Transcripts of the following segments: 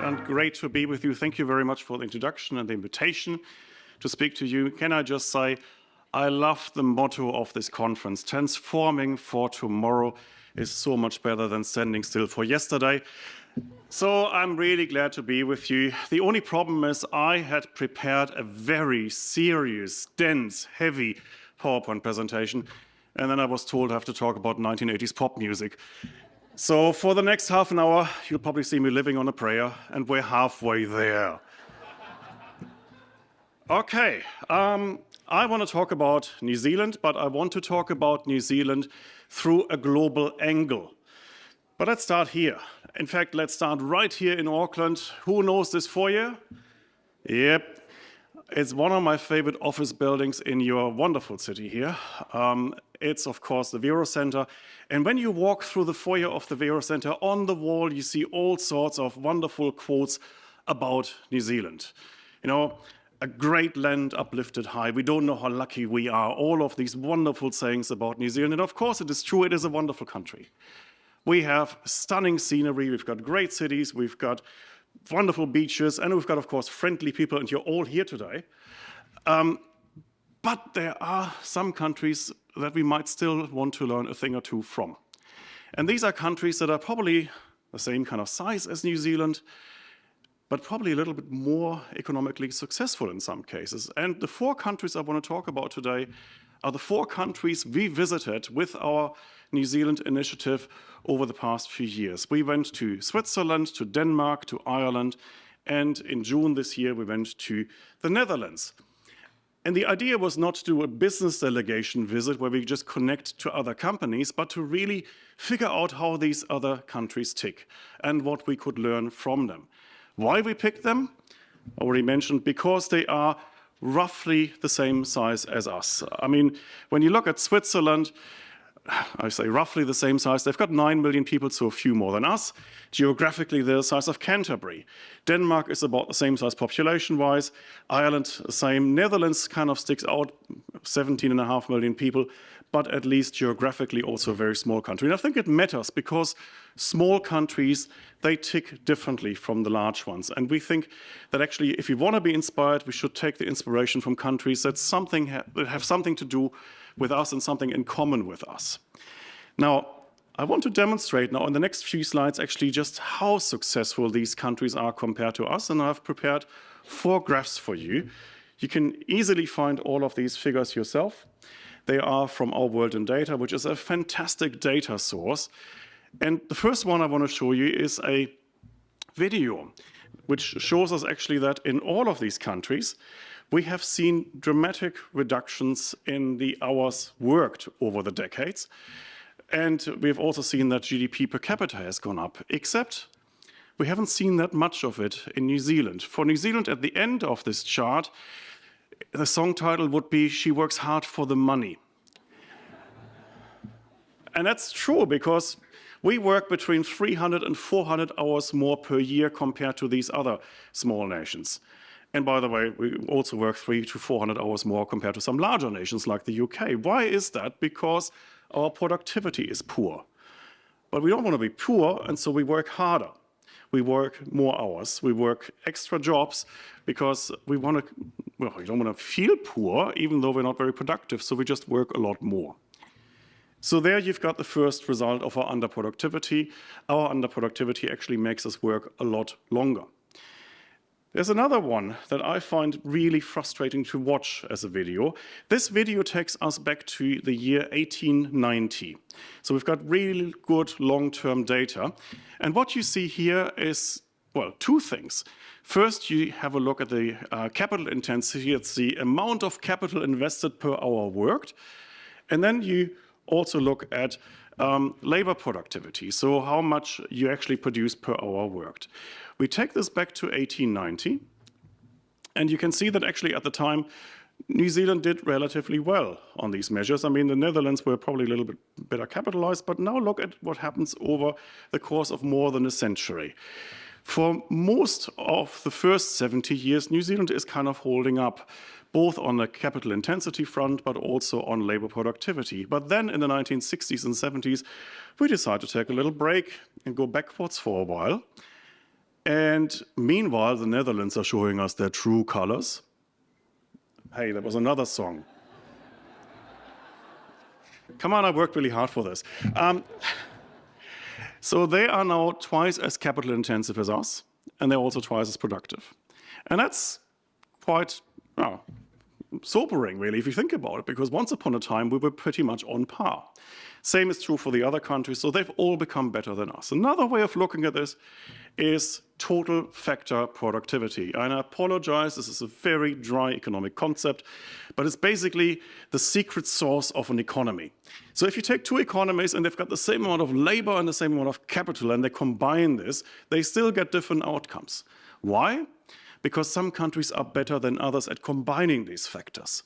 and great to be with you. Thank you very much for the introduction and the invitation to speak to you. Can I just say, I love the motto of this conference. Transforming for tomorrow is so much better than standing still for yesterday. So I'm really glad to be with you. The only problem is I had prepared a very serious, dense, heavy PowerPoint presentation, and then I was told I have to talk about 1980s pop music. So for the next half an hour, you'll probably see me living on a prayer, and we're halfway there. Okay, I want to talk about New Zealand, but I want to talk about New Zealand through a global angle. But let's start here. In fact, let's start right here in Auckland. Who knows this foyer? Yep. It's one of my favorite office buildings in your wonderful city here. It's, of course, the Vero Center. And when you walk through the foyer of the Vero Center, on the wall, you see all sorts of wonderful quotes about New Zealand. You know, a great land uplifted high. We don't know how lucky we are. All of these wonderful sayings about New Zealand. And of course, it is true, it is a wonderful country. We have stunning scenery. We've got great cities. We've got wonderful beaches, and we've got, of course, friendly people, and you're all here today. But there are some countries that we might still want to learn a thing or two from. And these are countries that are probably the same kind of size as New Zealand, but probably a little bit more economically successful in some cases. And the four countries I want to talk about today are the four countries we visited with our New Zealand initiative over the past few years. We went to Switzerland, to Denmark, to Ireland, and in June this year we went to the Netherlands. And the idea was not to do a business delegation visit where we just connect to other companies, but to really figure out how these other countries tick and what we could learn from them. Why we picked them? Already mentioned, because they are roughly the same size as us. I mean, when you look at Switzerland, I say roughly the same size. They've got 9 million people, so a few more than us. Geographically, they're the size of Canterbury. Denmark is about the same size population-wise. Ireland, the same. Netherlands kind of sticks out, 17.5 million people, but at least geographically also a very small country. And I think it matters because small countries, they tick differently from the large ones. And we think that actually, if we want to be inspired, we should take the inspiration from countries that have something to do with us and something in common with us. Now, I want to demonstrate now in the next few slides actually just how successful these countries are compared to us, and I've prepared 4 graphs for you. You can easily find all of these figures yourself. They are from Our World in Data, which is a fantastic data source. And the first one I want to show you is a video, which shows us actually that in all of these countries, we have seen dramatic reductions in the hours worked over the decades. And we've also seen that GDP per capita has gone up, except we haven't seen that much of it in New Zealand. For New Zealand, at the end of this chart, the song title would be, "She Works Hard for the Money." And that's true because we work between 300 and 400 hours more per year compared to these other small nations. And by the way, we also work 300 to 400 hours more compared to some larger nations like the UK. Why is that? Because our productivity is poor. But we don't want to be poor, and so we work harder. We work more hours. We work extra jobs because we don't want to feel poor, even though we're not very productive, so we just work a lot more. So there you've got the first result of our underproductivity. Our underproductivity actually makes us work a lot longer. There's another one that I find really frustrating to watch as a video. This video takes us back to the year 1890. So we've got really good long-term data. And what you see here is, well, 2 things. First, you have a look at the capital intensity. It's the amount of capital invested per hour worked. And then you also look at labor productivity, so how much you actually produce per hour worked. We take this back to 1890, and you can see that actually at the time, New Zealand did relatively well on these measures. I mean, the Netherlands were probably a little bit better capitalized, but now look at what happens over the course of more than a century. For most of the first 70 years, New Zealand is kind of holding up, both on the capital intensity front, but also on labor productivity. But then in the 1960s and 70s, we decided to take a little break and go backwards for a while. And meanwhile, the Netherlands are showing us their true colors. Hey, that was another song. Come on, I worked really hard for this. So they are now twice as capital intensive as us, and they're also twice as productive. And that's quite sobering, really, if you think about it, because once upon a time, we were pretty much on par. Same is true for the other countries, so they've all become better than us. Another way of looking at this is total factor productivity. And I apologize, this is a very dry economic concept, but it's basically the secret sauce of an economy. So if you take two economies and they've got the same amount of labor and the same amount of capital, and they combine this, they still get different outcomes. Why? Because some countries are better than others at combining these factors.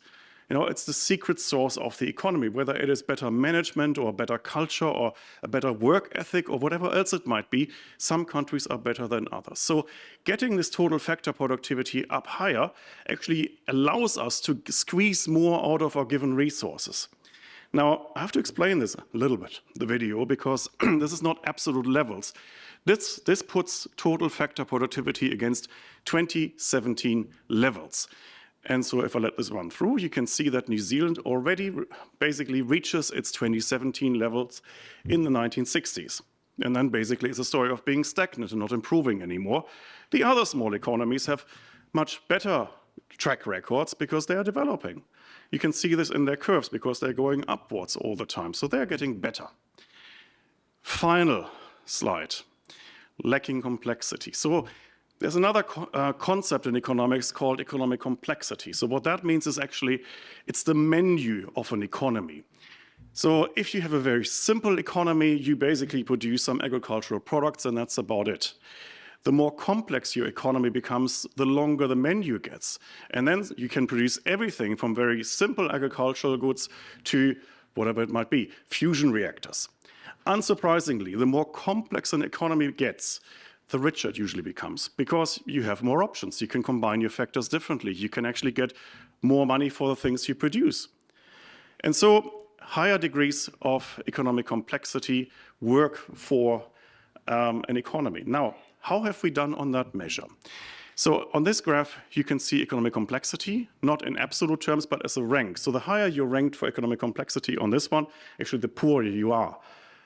You know, it's the secret sauce of the economy, whether it is better management or better culture or a better work ethic or whatever else it might be, some countries are better than others. So getting this total factor productivity up higher actually allows us to squeeze more out of our given resources. Now, I have to explain this a little bit, the video, because this is not absolute levels. This puts total factor productivity against 2017 levels. And so if I let this run through, you can see that New Zealand already basically reaches its 2017 levels in the 1960s. And then basically it's a story of being stagnant and not improving anymore. The other small economies have much better track records because they are developing. You can see this in their curves because they're going upwards all the time. So they're getting better. Final slide, lacking complexity. So there's another concept in economics called economic complexity. So what that means is actually it's the menu of an economy. So if you have a very simple economy, you basically produce some agricultural products and that's about it. The more complex your economy becomes, the longer the menu gets. And then you can produce everything from very simple agricultural goods to whatever it might be, fusion reactors. Unsurprisingly, the more complex an economy gets, the richer it usually becomes because you have more options. You can combine your factors differently. You can actually get more money for the things you produce. And so higher degrees of economic complexity work for an economy. Now, how have we done on that measure? So on this graph, you can see economic complexity, not in absolute terms, but as a rank. So the higher you're ranked for economic complexity on this one, actually the poorer you are.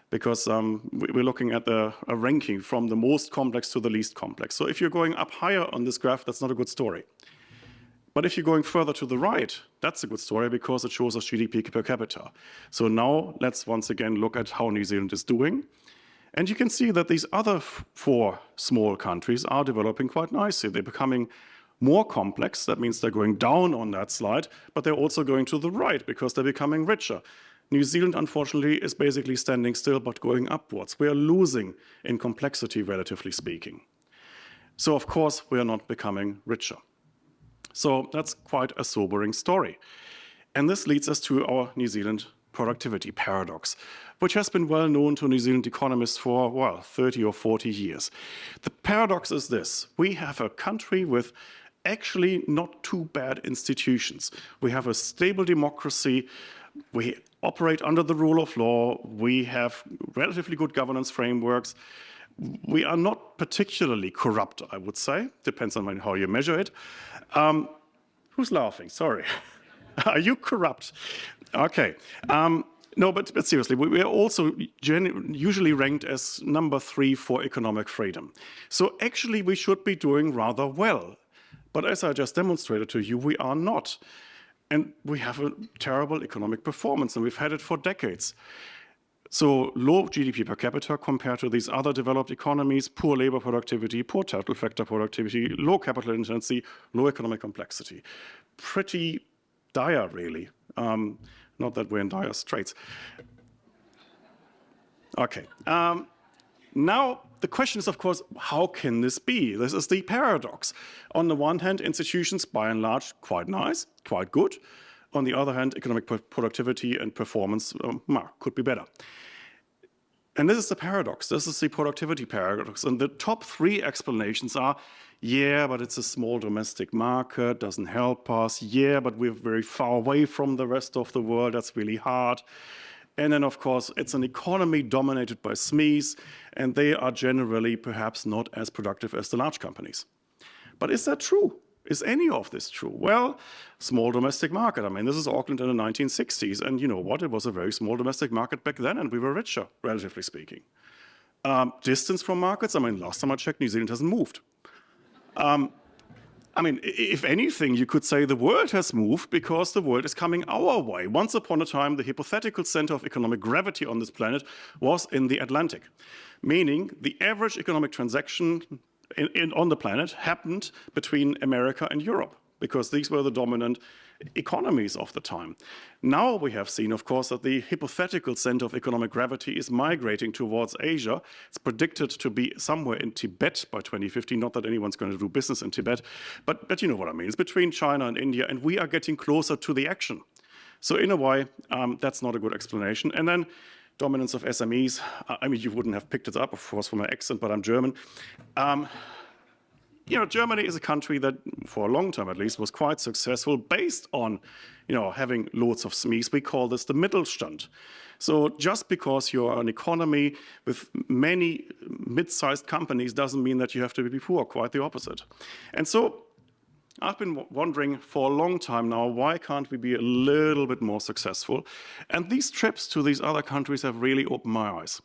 Because we're looking at a ranking from the most complex to the least complex. So if you're going up higher on this graph, that's not a good story. But if you're going further to the right, that's a good story because it shows us GDP per capita. So now let's once again look at how New Zealand is doing. And you can see that these other four small countries are developing quite nicely. They're becoming more complex. That means they're going down on that slide, but they're also going to the right because they're becoming richer. New Zealand, unfortunately, is basically standing still but going upwards. We are losing in complexity, relatively speaking. So, of course, we are not becoming richer. So that's quite a sobering story. And this leads us to our New Zealand productivity paradox, which has been well known to New Zealand economists for, well, 30 or 40 years. The paradox is this. We have a country with actually not too bad institutions. We have a stable democracy. We operate under the rule of law. We have relatively good governance frameworks. We are not particularly corrupt, I would say. Depends on how you measure it. Who's laughing? Sorry. Are you corrupt? Okay. No, but seriously, we are also usually ranked as number 3 for economic freedom. So actually, we should be doing rather well. But as I just demonstrated to you, we are not. And we have a terrible economic performance, and we've had it for decades. So low GDP per capita compared to these other developed economies, poor labor productivity, poor total factor productivity, low capital intensity, low economic complexity. Pretty dire, really. Not that we're in dire straits. Okay. Now, the question is, of course, how can this be? This is the paradox. On the one hand, institutions, by and large, quite nice, quite good. On the other hand, economic productivity and performance could be better. And this is the paradox. This is the productivity paradox. And the top 3 explanations are, yeah, but it's a small domestic market, doesn't help us. Yeah, but we're very far away from the rest of the world. That's really hard. And then, of course, it's an economy dominated by SMEs, and they are generally perhaps not as productive as the large companies. But is that true? Is any of this true? Well, small domestic market. I mean, this is Auckland in the 1960s, and you know what? It was a very small domestic market back then, and we were richer, relatively speaking. Distance from markets, I mean, last time I checked, New Zealand hasn't moved. I mean, if anything, you could say the world has moved because the world is coming our way. Once upon a time, the hypothetical center of economic gravity on this planet was in the Atlantic, meaning the average economic transaction on the planet happened between America and Europe, because these were the dominant economies of the time. Now we have seen, of course, that the hypothetical center of economic gravity is migrating towards Asia. It's predicted to be somewhere in Tibet by 2050, not that anyone's going to do business in Tibet, but you know what I mean. It's between China and India, and we are getting closer to the action. So in a way, that's not a good explanation. And then dominance of SMEs. I mean, you wouldn't have picked it up, of course, from my accent, but I'm German. You know, Germany is a country that, for a long time at least, was quite successful based on, you know, having loads of SMEs. We call this the Mittelstand. So just because you're an economy with many mid-sized companies doesn't mean that you have to be poor, quite the opposite. And so I've been wondering for a long time now, why can't we be a little bit more successful? And these trips to these other countries have really opened my eyes.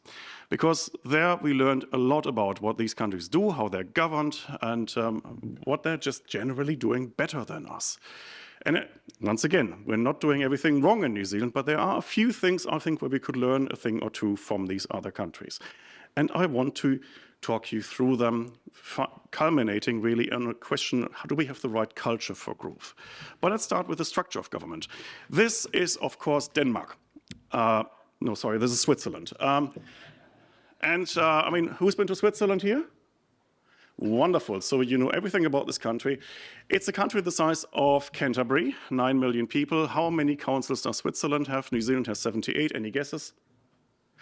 Because there we learned a lot about what these countries do, how they're governed, and what they're just generally doing better than us. And once again, we're not doing everything wrong in New Zealand, but there are a few things, I think, where we could learn a thing or two from these other countries. And I want to talk you through them, culminating really on a question, how do we have the right culture for growth? But let's start with the structure of government. This is, of course, Denmark. No, sorry, this is Switzerland. I mean, who's been to Switzerland here? Wonderful. So you know everything about this country. It's a country the size of Canterbury, 9 million people. How many councils does Switzerland have? New Zealand has 78. Any guesses?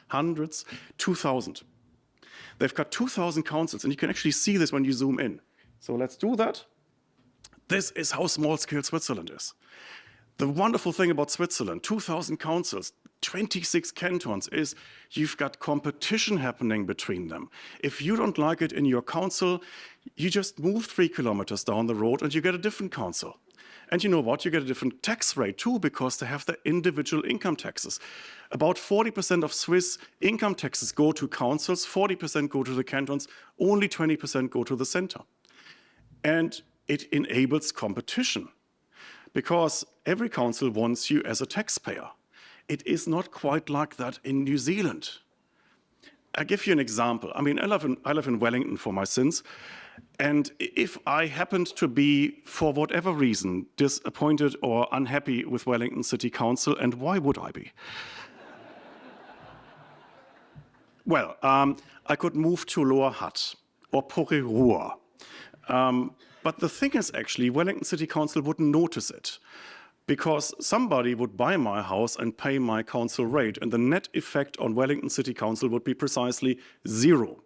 Hundreds? 2,000. They've got 2,000 councils, and you can actually see this when you zoom in. So let's do that. This is how small-scale Switzerland is. The wonderful thing about Switzerland, 2,000 councils, 26 cantons, is you've got competition happening between them. If you don't like it in your council, you just move 3 kilometers down the road and you get a different council. And you know what? You get a different tax rate too, because they have their individual income taxes. About 40% of Swiss income taxes go to councils, 40% go to the cantons, only 20% go to the center. And it enables competition, because every council wants you as a taxpayer. It is not quite like that in New Zealand. I'll give you an example. I mean, I live in Wellington for my sins. And if I happened to be, for whatever reason, disappointed or unhappy with Wellington City Council, and why would I be? Well, I could move to Lower Hutt or Porirua. But the thing is, actually, Wellington City Council wouldn't notice it, because somebody would buy my house and pay my council rate, and the net effect on Wellington City Council would be precisely 0.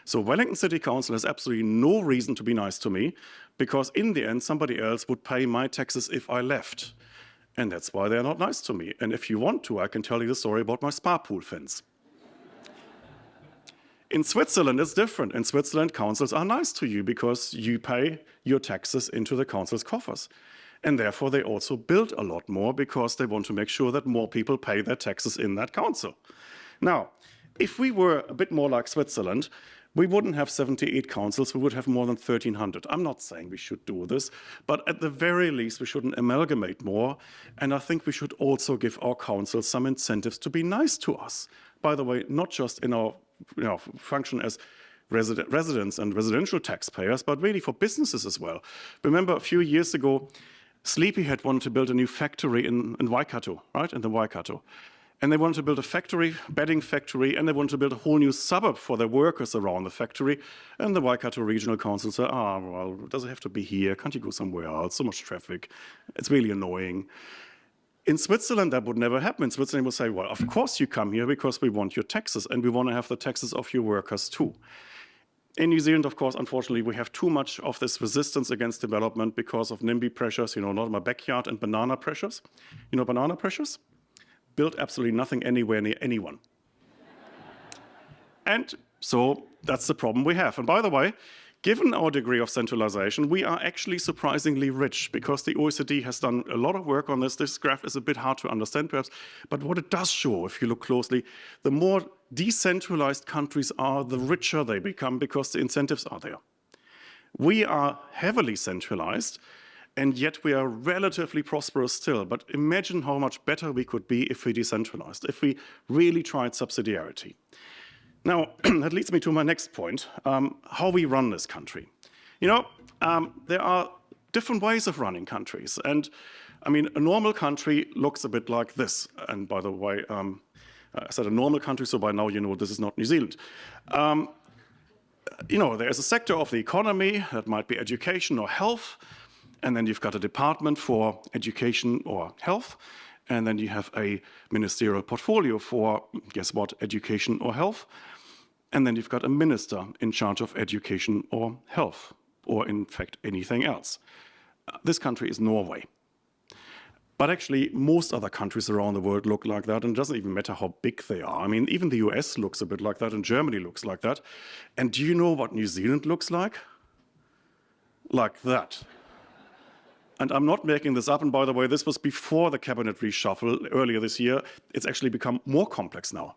So Wellington City Council has absolutely no reason to be nice to me, because in the end, somebody else would pay my taxes if I left. And that's why they're not nice to me. And if you want to, I can tell you the story about my spa pool fence. In Switzerland, it's different. In Switzerland, councils are nice to you because you pay your taxes into the council's coffers. And therefore, they also build a lot more because they want to make sure that more people pay their taxes in that council. Now, if we were a bit more like Switzerland, we wouldn't have 78 councils, we would have more than 1,300. I'm not saying we should do this, but at the very least, we shouldn't amalgamate more. And I think we should also give our councils some incentives to be nice to us. By the way, not just in our function as residents and residential taxpayers, but really for businesses as well. Remember, a few years ago, Sleepyhead wanted to build a new factory in Waikato, right, in the Waikato. And they wanted to build a factory, bedding factory, and they wanted to build a whole new suburb for their workers around the factory. And the Waikato Regional Council said, well, does it have to be here? Can't you go somewhere else? So much traffic. It's really annoying. In Switzerland, that would never happen. In Switzerland, they will say, well, of course you come here because we want your taxes, and we want to have the taxes of your workers too. In New Zealand, of course, unfortunately, we have too much of this resistance against development because of NIMBY pressures, not in my backyard, and banana pressures. You know banana pressures? build absolutely nothing anywhere near anyone. And so that's the problem we have. And by the way, given our degree of centralization, we are actually surprisingly rich because the OECD has done a lot of work on this. This graph is a bit hard to understand perhaps, but what it does show, if you look closely, the more decentralized countries are, the richer they become because the incentives are there. We are heavily centralized, and yet we are relatively prosperous still. But imagine how much better we could be if we decentralized, if we really tried subsidiarity. Now, that leads me to my next point, how we run this country. You know, there are different ways of running countries. And I mean, a normal country looks a bit like this. And by the way, I said a normal country, so by now you know this is not New Zealand. You know, there is a sector of the economy that might be education or health. And then you've got a department for education or health. And then you have a ministerial portfolio for, guess what, education or health. And then you've got a minister in charge of education or health, or in fact, anything else. This country is Norway. But actually, most other countries around the world look like that, and it doesn't even matter how big they are. I mean, even the US looks a bit like that, and Germany looks like that. And do you know what New Zealand looks like? Like that. And I'm not making this up, and by the way, this was before the cabinet reshuffle earlier this year. It's actually become more complex now.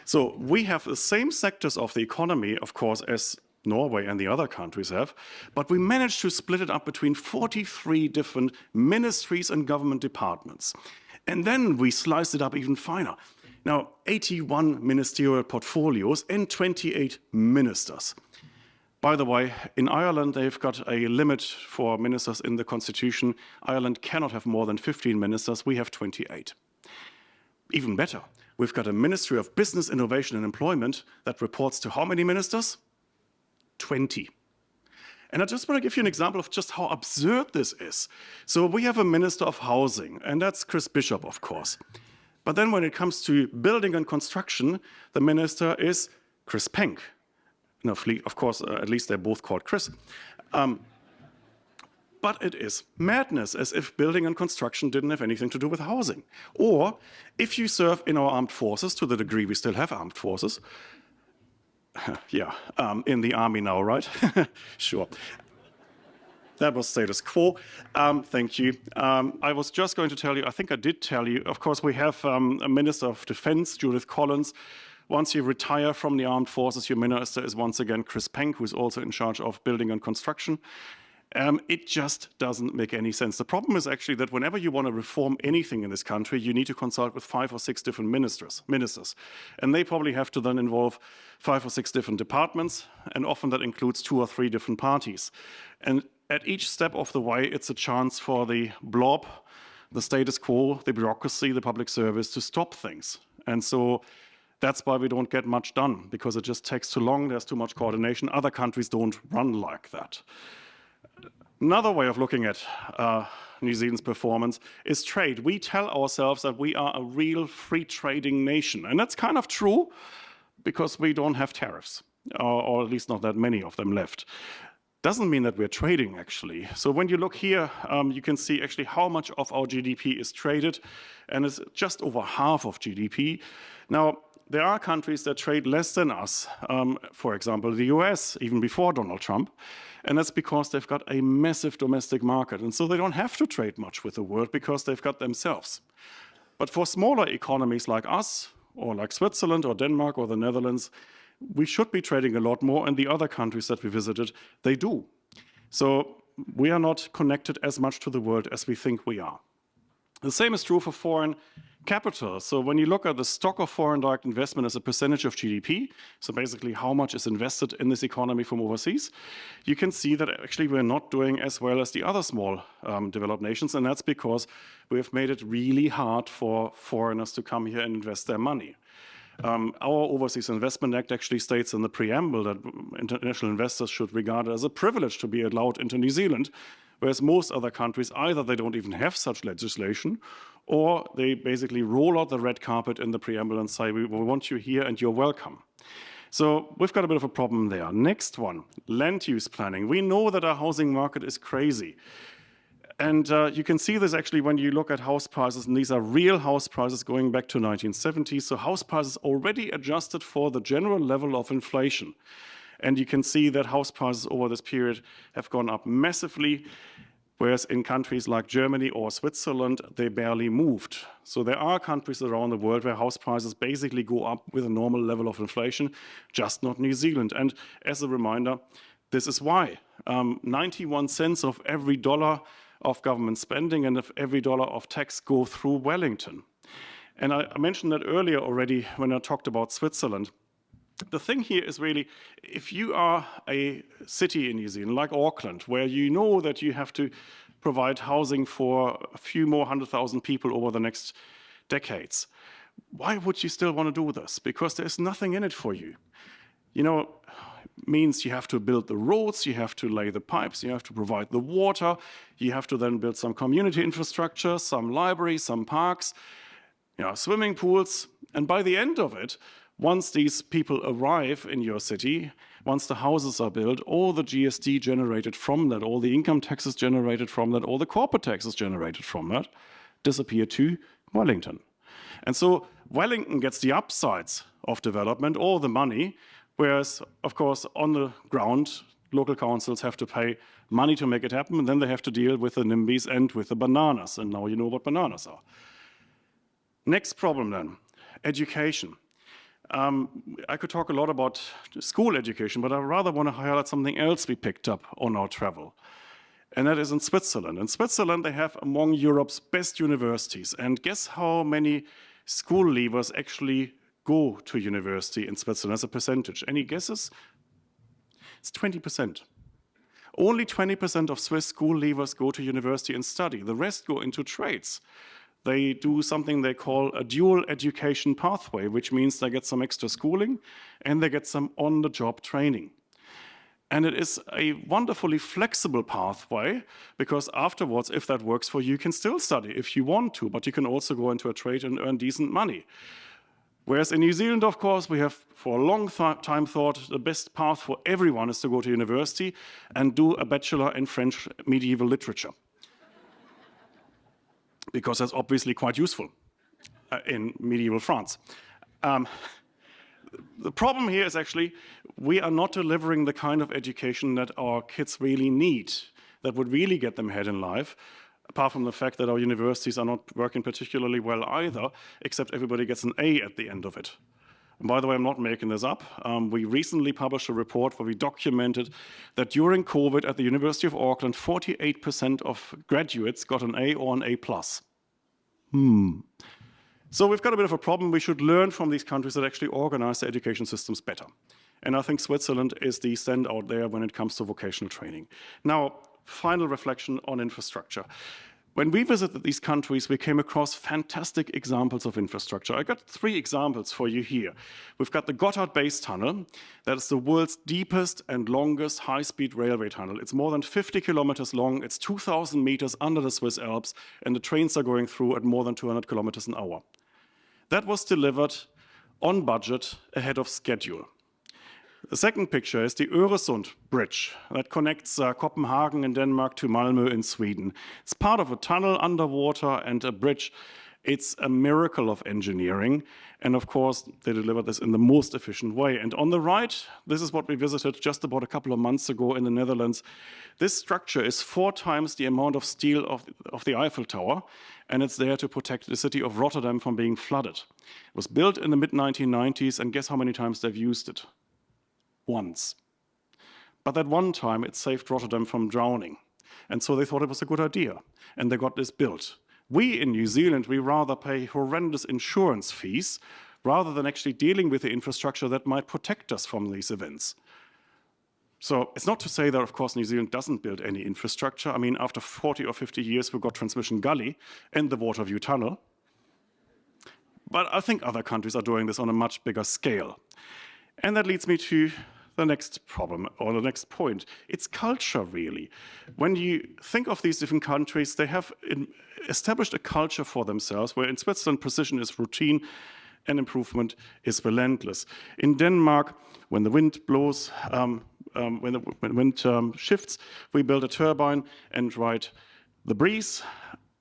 So we have the same sectors of the economy, of course, as Norway and the other countries have, but we managed to split it up between 43 different ministries and government departments. And then we sliced it up even finer. Now, 81 ministerial portfolios and 28 ministers. By the way, in Ireland, they've got a limit for ministers in the constitution. Ireland cannot have more than 15 ministers. We have 28. Even better, we've got a Ministry of Business, Innovation and Employment that reports to how many ministers? 20. And I just want to give you an example of just how absurd this is. So we have a Minister of Housing, and that's Chris Bishop, of course. But then when it comes to building and construction, the minister is Chris Penk. No, of course, at least they're both called Chris. But it is madness, as if building and construction didn't have anything to do with housing. Or if you serve in our armed forces, to the degree we still have armed forces, yeah, in the army now, right? Sure. That was status quo. Thank you. I was just going to tell you, I think I did tell you, of course, we have a Minister of Defense, Judith Collins. Once you retire from the armed forces, your minister is once again Chris Penk, who's also in charge of building and construction. It just doesn't make any sense. The problem is actually that whenever you want to reform anything in this country, you need to consult with 5 or 6 different ministers. And they probably have to then involve 5 or 6 different departments, and often that includes 2 or 3 different parties. And at each step of the way, it's a chance for the blob, the status quo, the bureaucracy, the public service to stop things. And so that's why we don't get much done, because it just takes too long, there's too much coordination. Other countries don't run like that. Another way of looking at New Zealand's performance is trade. We tell ourselves that we are a real free trading nation. And that's kind of true because we don't have tariffs, or at least not that many of them left. Doesn't mean that we're trading, actually. So when you look here, you can see actually how much of our GDP is traded, and it's just over half of GDP. Now, there are countries that trade less than us, for example, the US, even before Donald Trump. And that's because they've got a massive domestic market. And so they don't have to trade much with the world because they've got themselves. But for smaller economies like us, or like Switzerland or Denmark or the Netherlands, we should be trading a lot more, and the other countries that we visited, they do. So we are not connected as much to the world as we think we are. The same is true for foreign capital. So when you look at the stock of foreign direct investment as a percentage of GDP, so basically how much is invested in this economy from overseas, you can see that actually we're not doing as well as the other small developed nations, and that's because we have made it really hard for foreigners to come here and invest their money. Our Overseas Investment Act actually states in the preamble that international investors should regard it as a privilege to be allowed into New Zealand, whereas most other countries, either they don't even have such legislation, or they basically roll out the red carpet in the preamble and say, we want you here and you're welcome. So we've got a bit of a problem there. Next one, land use planning. We know that our housing market is crazy. And you can see this actually when you look at house prices, and these are real house prices going back to 1970. So house prices already adjusted for the general level of inflation. And you can see that house prices over this period have gone up massively, whereas in countries like Germany or Switzerland, they barely moved. So there are countries around the world where house prices basically go up with a normal level of inflation, just not New Zealand. And as a reminder, this is why 91 cents of every dollar of government spending and of every dollar of tax go through Wellington. And I mentioned that earlier already when I talked about Switzerland. The thing here is really, if you are a city in New Zealand, like Auckland, where you know that you have to provide housing for a few more 100,000 people over the next decades, why would you still want to do this? Because there's nothing in it for you. You know, means you have to build the roads, you have to lay the pipes, you have to provide the water, you have to then build some community infrastructure, some libraries, some parks, swimming pools. And by the end of it, once these people arrive in your city, once the houses are built, all the GST generated from that, all the income taxes generated from that, all the corporate taxes generated from that, disappear to Wellington. And so Wellington gets the upsides of development, all the money, whereas, of course, on the ground, local councils have to pay money to make it happen, and then they have to deal with the NIMBYs and with the bananas, and now you know what bananas are. Next problem then, education. I could talk a lot about school education, but I rather want to highlight something else we picked up on our travel, and that is in Switzerland. In Switzerland, they have among Europe's best universities, and guess how many school leavers actually go to university in Switzerland as a percentage? Any guesses? It's 20%. Only 20% of Swiss school leavers go to university and study. The rest go into trades. They do something they call a dual education pathway, which means they get some extra schooling and they get some on-the-job training. And it is a wonderfully flexible pathway, because afterwards, if that works for you, you can still study if you want to, but you can also go into a trade and earn decent money. Whereas in New Zealand, of course, we have for a long time thought the best path for everyone is to go to university and do a bachelor in French medieval literature, because that's obviously quite useful in medieval France. The problem here is actually we are not delivering the kind of education that our kids really need, that would really get them ahead in life, apart from the fact that our universities are not working particularly well either, except everybody gets an A at the end of it. And by the way, I'm not making this up. We recently published a report where we documented that during COVID at the University of Auckland, 48% of graduates got an A or an A+. So we've got a bit of a problem. We should learn from these countries that actually organize their education systems better. And I think Switzerland is the standout there when it comes to vocational training. Now, final reflection on infrastructure. When we visited these countries, we came across fantastic examples of infrastructure. I got 3 examples for you here. We've got the Gotthard Base Tunnel. That is the world's deepest and longest high-speed railway tunnel. It's more than 50 kilometers long. It's 2,000 meters under the Swiss Alps, and the trains are going through at more than 200 kilometers an hour. That was delivered on budget, ahead of schedule. The second picture is the Öresund Bridge that connects Copenhagen in Denmark to Malmö in Sweden. It's part of a tunnel underwater and a bridge. It's a miracle of engineering. And of course, they delivered this in the most efficient way. And on the right, this is what we visited just about a couple of months ago in the Netherlands. This structure is 4 times the amount of steel of the Eiffel Tower, and it's there to protect the city of Rotterdam from being flooded. It was built in the mid-1990s, and guess how many times they've used it? Once. But that one time it saved Rotterdam from drowning. And so they thought it was a good idea. And they got this built. We in New Zealand, we rather pay horrendous insurance fees rather than actually dealing with the infrastructure that might protect us from these events. So it's not to say that, of course, New Zealand doesn't build any infrastructure. I mean, after 40 or 50 years, we've got Transmission Gully and the Waterview Tunnel. But I think other countries are doing this on a much bigger scale. And that leads me to the next problem, or the next point. It's culture, really. When you think of these different countries, they have established a culture for themselves, where in Switzerland, precision is routine and improvement is relentless. In Denmark, when the wind blows, when the wind shifts, we build a turbine and write The breeze.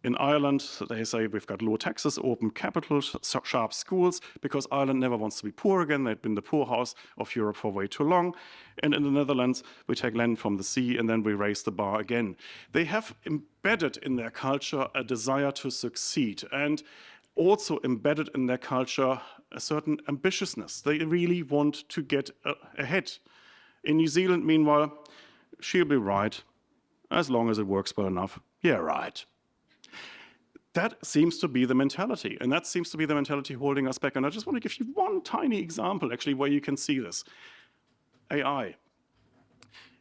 In Ireland, they say we've got low taxes, open capital, sharp schools, because Ireland never wants to be poor again. They've been the poorhouse of Europe for way too long. And in the Netherlands, we take land from the sea and then we raise the bar again. They have embedded in their culture a desire to succeed, and also embedded in their culture a certain ambitiousness. They really want to get ahead. In New Zealand, meanwhile, she'll be right, as long as it works well enough. Yeah, right. That seems to be the mentality, and that seems to be the mentality holding us back. And I just want to give you one tiny example, actually, where you can see this. AI.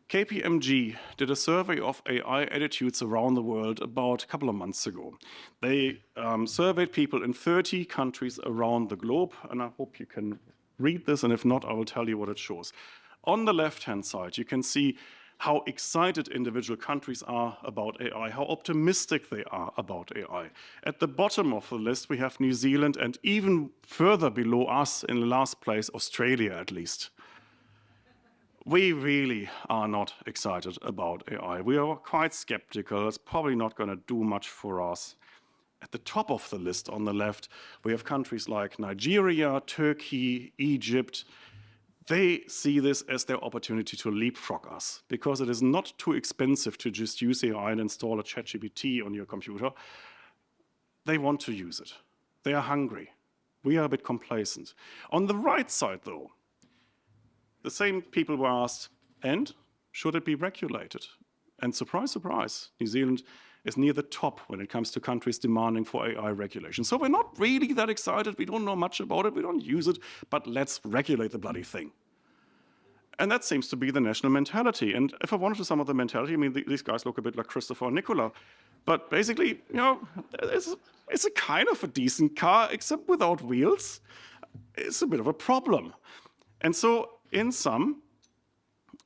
KPMG did a survey of AI attitudes around the world about a couple of months ago. They surveyed people in 30 countries around the globe, and I hope you can read this, and if not, I will tell you what it shows. On the left-hand side, you can see how excited individual countries are about AI, how optimistic they are about AI. At the bottom of the list, we have New Zealand, and even further below us, in the last place, Australia at least. We really are not excited about AI. We are quite skeptical. It's probably not going to do much for us. At the top of the list on the left, we have countries like Nigeria, Turkey, Egypt. They see this as their opportunity to leapfrog us, because it is not too expensive to just use AI and install a ChatGPT on your computer. They want to use it. They are hungry. We are a bit complacent. On the right side, though, the same people were asked, and should it be regulated? And surprise, surprise, New Zealand is near the top when it comes to countries demanding for AI regulation. So we're not really that excited. We don't know much about it. We don't use it. But let's regulate the bloody thing. And that seems to be the national mentality. And if I wanted to sum up the mentality, I mean, these guys look a bit like Christopher and Nicola. But basically, you know, it's a kind of a decent car, except without wheels. It's a bit of a problem. And so in sum,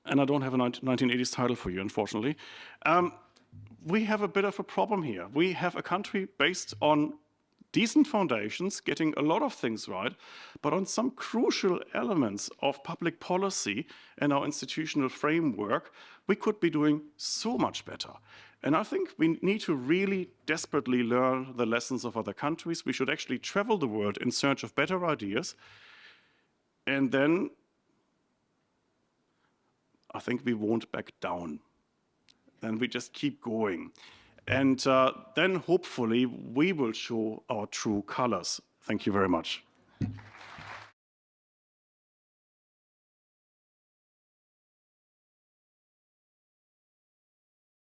and I don't have a 1980s title for you, unfortunately, we have a bit of a problem here. We have a country based on decent foundations, getting a lot of things right, but on some crucial elements of public policy and our institutional framework, we could be doing so much better. And I think we need to really desperately learn the lessons of other countries. We should actually travel the world in search of better ideas. And then I think we won't back down. Then we just keep going. And then hopefully we will show our true colors. Thank you very much.